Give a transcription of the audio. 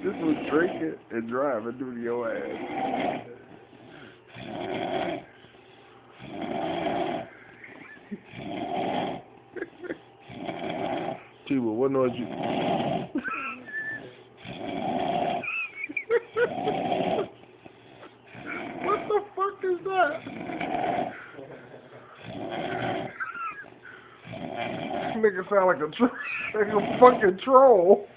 This was drinking and driving due to your ass. T-Will, what noise you... What the fuck is that? Nigga sound like a fucking troll.